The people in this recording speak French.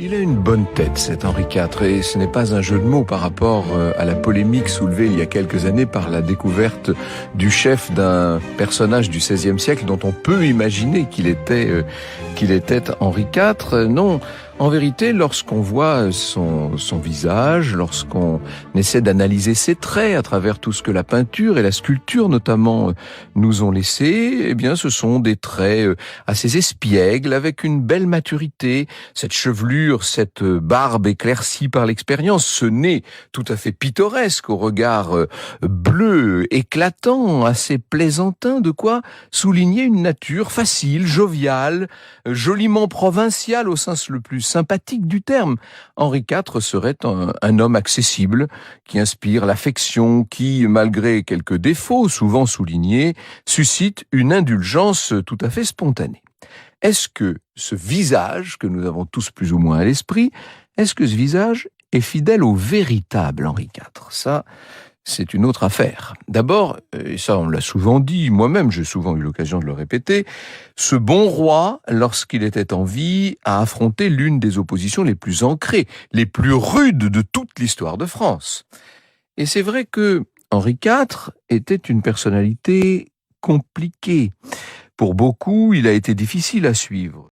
Il a une bonne tête, cet Henri IV, et ce n'est pas un jeu de mots par rapport à la polémique soulevée il y a quelques années par la découverte du chef d'un personnage du XVIe siècle dont on peut imaginer qu'il était Henri IV. Non, en vérité, lorsqu'on voit son visage, lorsqu'on essaie d'analyser ses traits à travers tout ce que la peinture et la sculpture notamment nous ont laissé, eh bien, ce sont des traits assez espiègles, avec une belle maturité, cette chevelure, cette barbe éclaircie par l'expérience, ce nez tout à fait pittoresque au regard bleu, éclatant, assez plaisantin, de quoi souligner une nature facile, joviale, joliment provinciale au sens le plus sympathique du terme. Henri IV serait un homme accessible, qui inspire l'affection, qui, malgré quelques défauts souvent soulignés, suscite une indulgence tout à fait spontanée. Est-ce que ce visage, que nous avons tous plus ou moins à l'esprit, est-ce que ce visage est fidèle au véritable Henri IV ? Ça, c'est une autre affaire. D'abord, et ça on l'a souvent dit, moi-même j'ai souvent eu l'occasion de le répéter, ce bon roi, lorsqu'il était en vie, a affronté l'une des oppositions les plus ancrées, les plus rudes de toute l'histoire de France. Et c'est vrai que Henri IV était une personnalité compliquée. Pour beaucoup, il a été difficile à suivre.